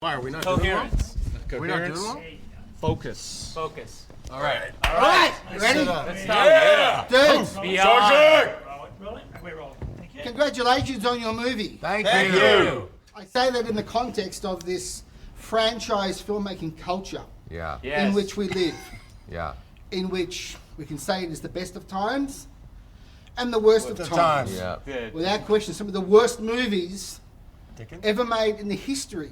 Why are we not doing well? We're not doing well? Focus. All right. All right. Ready? Let's start. Dudes, Sergeant! We're rolling. Thank you. congratulations on your movie. Thank you. I say that in the context of this franchise filmmaking culture Yeah. in which we live, Yeah. in which we can say it is the best of times and the worst of times. Yeah. Without question, some of the worst movies ever made in the history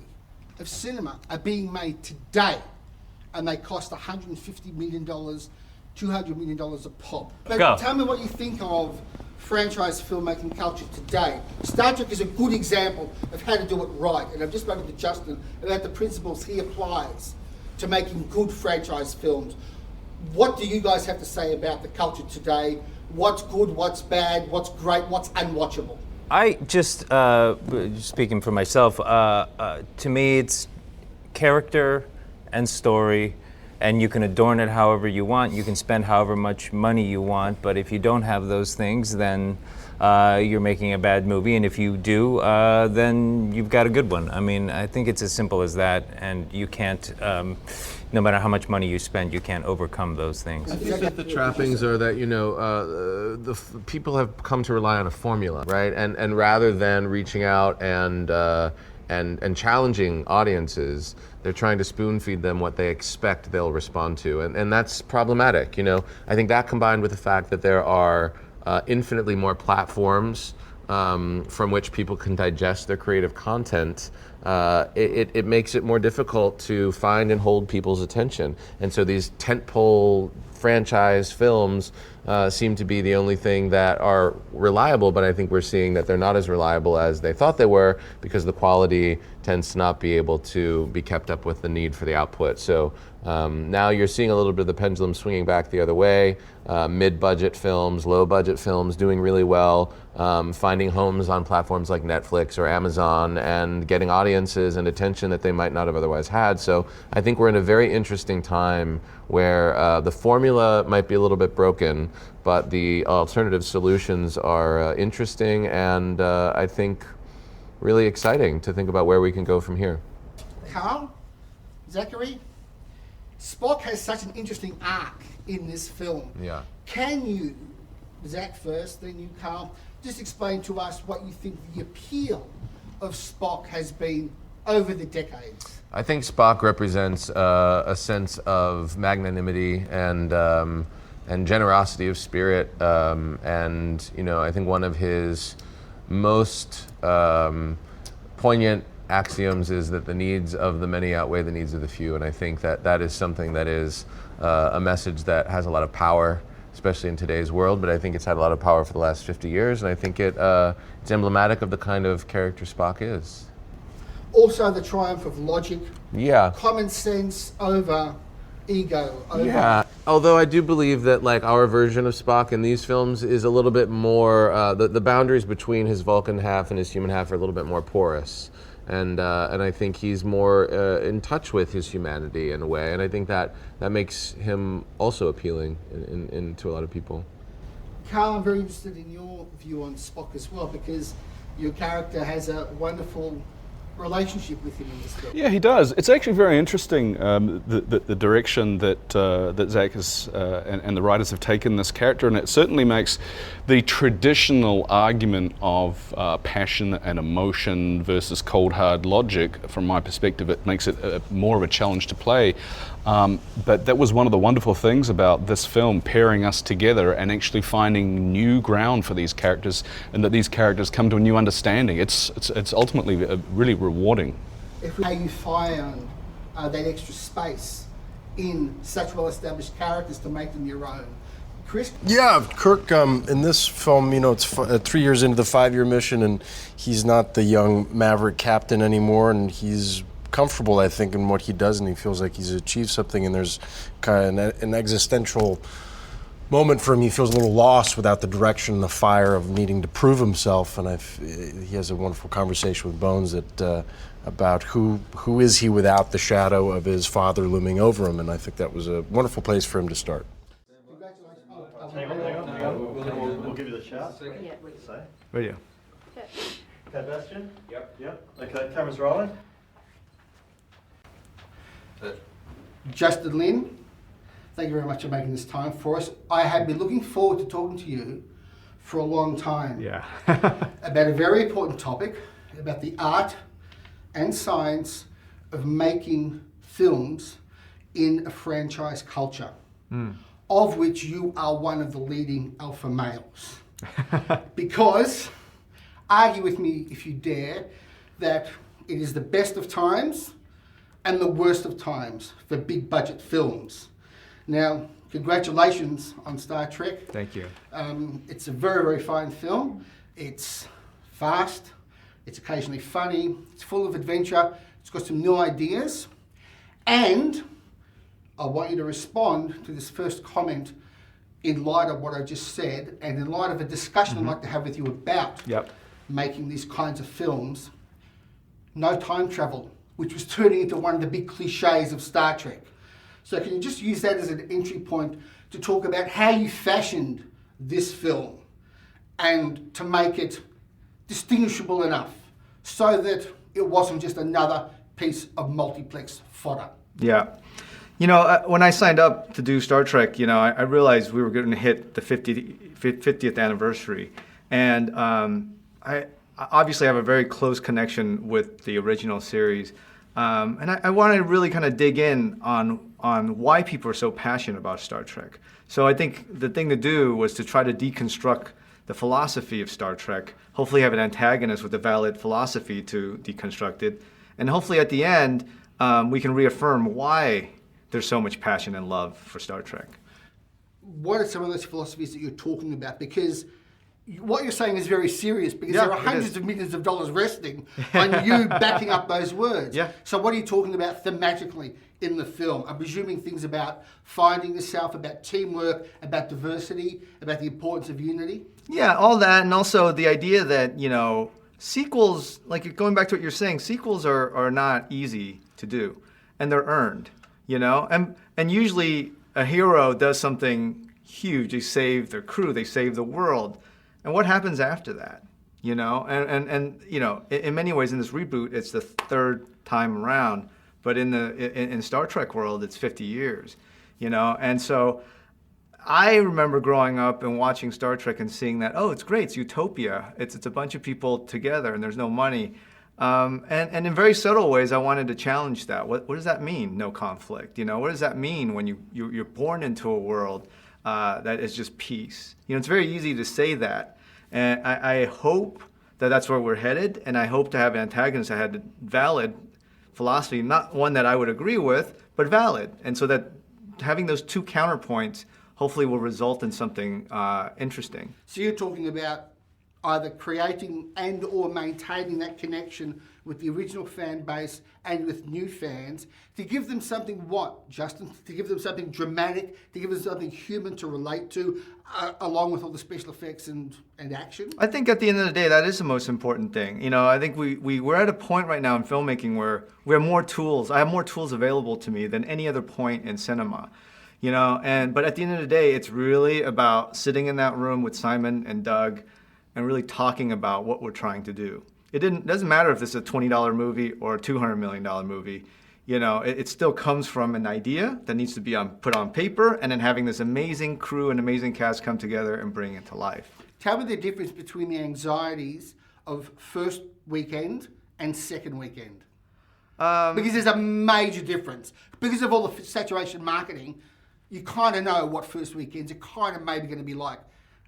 of cinema are being made today, and they cost $150 million, $200 million a pop. But tell me what you think of franchise filmmaking culture today. Star Trek is a good example of how to do it right, and I've just spoken to Justin about the principles he applies to making good franchise films. What do you guys have to say about the culture today? What's good, what's bad, what's great, what's unwatchable? I just, speaking for myself, to me it's character and story, and you can adorn it however you want, you can spend however much money you want, but if you don't have those things, then you're making a bad movie, and if you do, then you've got a good one. I mean, I think it's as simple as that, and you can't, no matter how much money you spend, you can't overcome those things. I think that the trappings are that, people have come to rely on a formula, right? And rather than reaching out and challenging audiences, they're trying to spoon feed them what they expect they'll respond to. And that's problematic, I think that combined with the fact that there are infinitely more platforms from which people can digest their creative content, it makes it more difficult to find and hold people's attention. And so these tentpole franchise films seem to be the only thing that are reliable, but I think we're seeing that they're not as reliable as they thought they were because the quality tends to not be able to be kept up with the need for the output. So now you're seeing a little bit of the pendulum swinging back the other way. Mid-budget films, low-budget films doing really well, finding homes on platforms like Netflix or Amazon and getting audiences and attention that they might not have otherwise had. So I think we're in a very interesting time where the formula might be a little bit broken, but the alternative solutions are interesting and I think really exciting to think about where we can go from here. Karl, Zachary, Spock has such an interesting arc in this film. Yeah. Can you, Zach first, then you, Karl, just explain to us what you think the appeal of Spock has been over the decades? I think Spock represents a sense of magnanimity and generosity of spirit, and I think one of his most poignant axioms is that the needs of the many outweigh the needs of the few, and I think that is something that is a message that has a lot of power, especially in today's world, but I think it's had a lot of power for the last 50 years, and I think it's emblematic of the kind of character Spock is. Also the triumph of logic, common sense over ego. Yeah, although I do believe that our version of Spock in these films is a little bit more, the boundaries between his Vulcan half and his human half are a little bit more porous. And I think he's more in touch with his humanity in a way, and I think that makes him also appealing to a lot of people. Karl, I'm very interested in your view on Spock as well, because your character has a wonderful relationship with him in this film. Yeah, he does. It's actually very interesting the direction that Zach has and the writers have taken this character, and it certainly makes the traditional argument of passion and emotion versus cold hard logic, from my perspective, it makes it more of a challenge to play. But that was one of the wonderful things about this film, pairing us together and actually finding new ground for these characters, and that these characters come to a new understanding. It's ultimately really rewarding. How you find that extra space in such well-established characters to make them your own. Chris? Yeah, Kirk, in this film, it's 3 years into the 5-year mission, and he's not the young maverick captain anymore, and he's comfortable, I think, in what he does, and he feels like he's achieved something, and there's kind of an existential moment for him. He feels a little lost without the direction and the fire of needing to prove himself, and he has a wonderful conversation with Bones about who is he without the shadow of his father looming over him, and I think that was a wonderful place for him to start. Hang on. We'll give you the shout. Yeah. Radio. Okay, Bastian? Yep. Okay, camera's rolling. Justin Lin, thank you very much for making this time for us. I have been looking forward to talking to you for a long time. Yeah. About a very important topic, about the art and science of making films in a franchise culture, of which you are one of the leading alpha males. Because, argue with me if you dare, that it is the best of times and the worst of times for big budget films. Now, congratulations on Star Trek. Thank you. It's a very, very fine film. It's fast, it's occasionally funny, it's full of adventure, it's got some new ideas, and I want you to respond to this first comment in light of what I just said, and in light of a discussion I'd like to have with you about making these kinds of films. No time travel, which was turning into one of the big cliches of Star Trek. So can you just use that as an entry point to talk about how you fashioned this film and to make it distinguishable enough so that it wasn't just another piece of multiplex fodder? Yeah. You know, when I signed up to do Star Trek, you know, I realized we were going to hit the 50th anniversary. And I obviously have a very close connection with the original series. And I wanted to really kind of dig in on why people are so passionate about Star Trek. So I think the thing to do was to try to deconstruct the philosophy of Star Trek, hopefully have an antagonist with a valid philosophy to deconstruct it, and hopefully at the end we can reaffirm why there's so much passion and love for Star Trek. What are some of those philosophies that you're talking about? Because what you're saying is very serious, because there are hundreds of millions of dollars resting on you backing up those words. So what are you talking about thematically in the film? I'm presuming things about finding yourself, about teamwork, about diversity, about the importance of unity? Yeah, all that, and also the idea that, you know, sequels, like going back to what you're saying, sequels are not easy to do, and they're earned, you know? And usually a hero does something huge. They save their crew, they save the world. And what happens after that, you know? And you know, in many ways in this reboot, it's the third time around, but in Star Trek world, it's 50 years, you know? And so I remember growing up and watching Star Trek and seeing that, oh, it's great, it's utopia. It's a bunch of people together and there's no money. And in very subtle ways, I wanted to challenge that. What does that mean, no conflict? You know, what does that mean when you're born into a world that is just peace? You know, it's very easy to say that. And I hope that that's where we're headed, and I hope to have an antagonist that had a valid philosophy, not one that I would agree with, but valid. And so that having those two counterpoints hopefully will result in something interesting. So you're talking about either creating and or maintaining that connection with the original fan base and with new fans to give them something what, Justin? To give them something dramatic, to give them something human to relate to, along with all the special effects and action? I think at the end of the day, that is the most important thing. You know, I think we're at a point right now in filmmaking where we have more tools. I have more tools available to me than any other point in cinema. You know, but at the end of the day, it's really about sitting in that room with Simon and Doug and really talking about what we're trying to do. It doesn't matter if this is a $20 movie or a $200 million movie. You know, it still comes from an idea that needs to be put on paper, and then having this amazing crew and amazing cast come together and bring it to life. Tell me the difference between the anxieties of first weekend and second weekend. Because there's a major difference. Because of all the saturation marketing, you kind of know what first weekends are kind of maybe going to be like.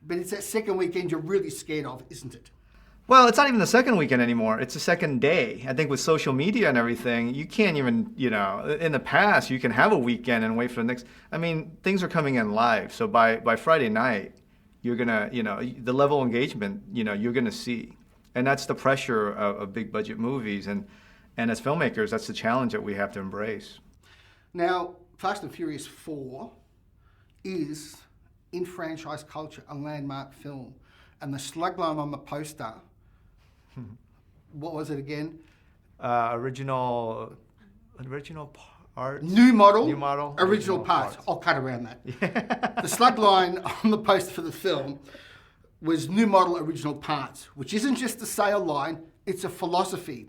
But it's that second weekend you're really scared of, isn't it? Well, it's not even the second weekend anymore. It's the second day. I think with social media and everything, you can't even, you know, in the past, you can have a weekend and wait for the next. I mean, things are coming in live. So by Friday night, you're going to, you know, the level of engagement, you know, you're going to see. And that's the pressure of big budget movies. And as filmmakers, that's the challenge that we have to embrace. Now, Fast and Furious 4 is, in franchise culture, a landmark film. And the slugline on the poster, what was it again? Original parts. New model, original parts. I'll cut around that. The slugline on the poster for the film was new model, original parts, which isn't just a sale line, it's a philosophy.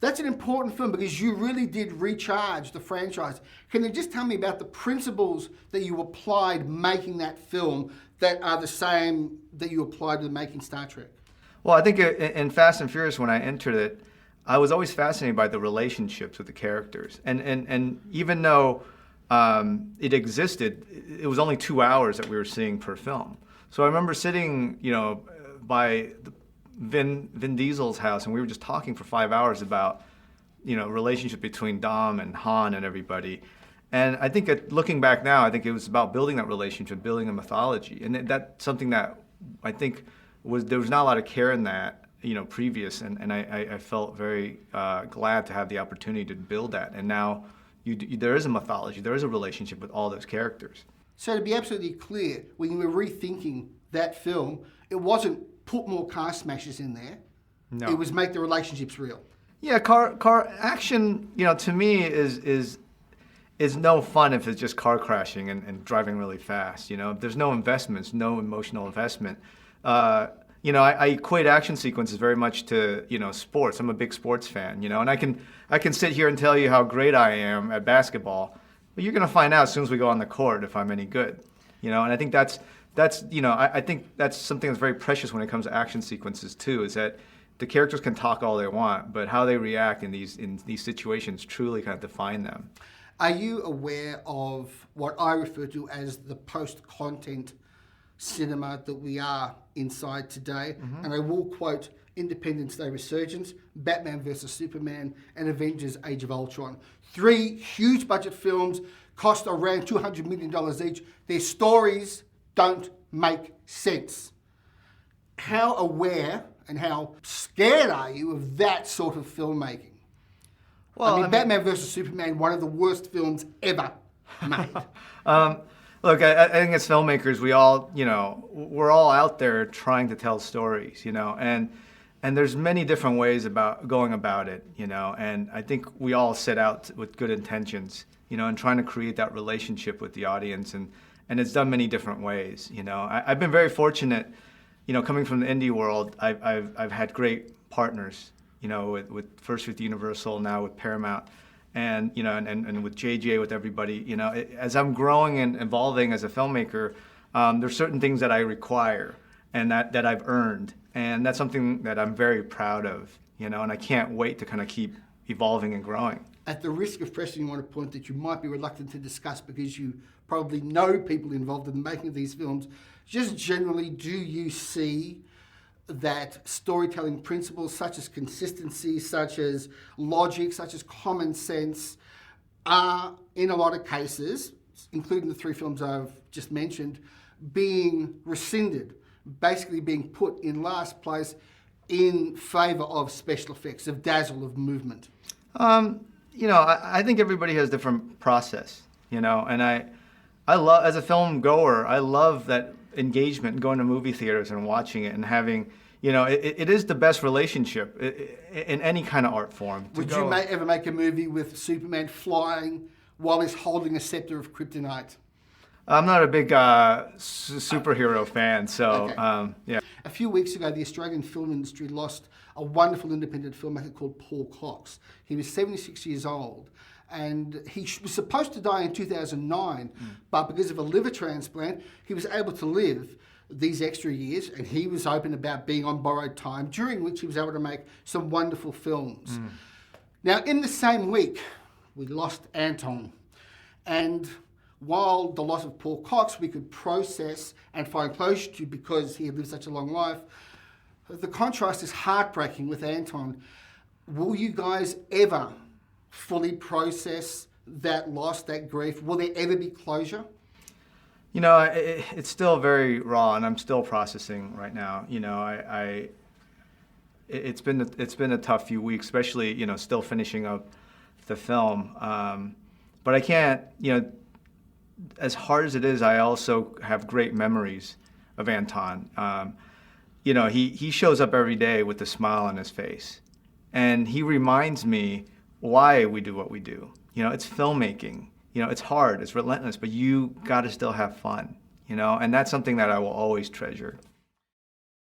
That's an important film because you really did recharge the franchise. Can you just tell me about the principles that you applied making that film that are the same that you applied to making Star Trek? Well, I think in Fast and Furious, when I entered it, I was always fascinated by the relationships with the characters. And even though it existed, it was only 2 hours that we were seeing per film. So I remember sitting, by Vin Diesel's house, and we were just talking for 5 hours about, relationship between Dom and Han and everybody. And I think looking back now, I think it was about building that relationship, building a mythology. And that's something that I think there was not a lot of care in that, previous. And I felt very glad to have the opportunity to build that. And now there is a mythology, there is a relationship with all those characters. So to be absolutely clear, when you were rethinking that film, it wasn't put more car smashes in there. No. It was make the relationships real. Yeah, car action, to me is no fun if it's just car crashing and driving really fast. If there's no investments, no emotional investment. I equate action sequences very much to sports. I'm a big sports fan, and I can sit here and tell you how great I am at basketball, but you're gonna find out as soon as we go on the court if I'm any good. And I think that's I think that's something that's very precious when it comes to action sequences too, is that the characters can talk all they want, but how they react in these situations truly kind of define them. Are you aware of what I refer to as the post-content cinema that we are inside today? Mm-hmm. And I will quote Independence Day Resurgence, Batman vs. Superman, and Avengers Age of Ultron. 3 huge budget films, cost around $200 million each. Their stories don't make sense. How aware and how scared are you of that sort of filmmaking? Well, Batman vs. Superman, one of the worst films ever made. Look, I think as filmmakers, we all, we're all out there trying to tell stories, and there's many different ways about going about it, and I think we all set out with good intentions, and trying to create that relationship with the audience, and it's done many different ways, I've been very fortunate, coming from the indie world, I've had great partners, with first with Universal, now with Paramount, and and with JJ, with everybody, as I'm growing and evolving as a filmmaker, there's certain things that I require and that I've earned, and that's something that I'm very proud of, and I can't wait to kind of keep evolving and growing. At the risk of pressing you on a point that you might be reluctant to discuss because you probably know people involved in the making of these films, just generally, do you see that storytelling principles such as consistency, such as logic, such as common sense are, in a lot of cases, including the 3 films I've just mentioned, being rescinded, basically being put in last place in favour of special effects, of dazzle, of movement? I think everybody has different process, and I love, as a film goer, I love that engagement and going to movie theaters and watching it and having, it is the best relationship in any kind of art form. Would you ever make a movie with Superman flying while he's holding a scepter of kryptonite? I'm not a big superhero fan, so okay. Yeah. A few weeks ago, the Australian film industry lost a wonderful independent filmmaker called Paul Cox. He was 76 years old, and he was supposed to die in 2009, but because of a liver transplant, he was able to live these extra years, and he was open about being on borrowed time, during which he was able to make some wonderful films. Now, in the same week, we lost Anton, and while the loss of Paul Cox we could process and find closure to because he had lived such a long life, the contrast is heartbreaking with Anton. Will you guys ever fully process that loss, that grief? Will there ever be closure? It's still very raw, and I'm still processing right now. It's been a tough few weeks, especially still finishing up the film. But I can't, as hard as it is, I also have great memories of Anton. He shows up every day with a smile on his face, and he reminds me why we do what we do. It's filmmaking. It's hard, it's relentless, but you got to still have fun. And that's something that I will always treasure.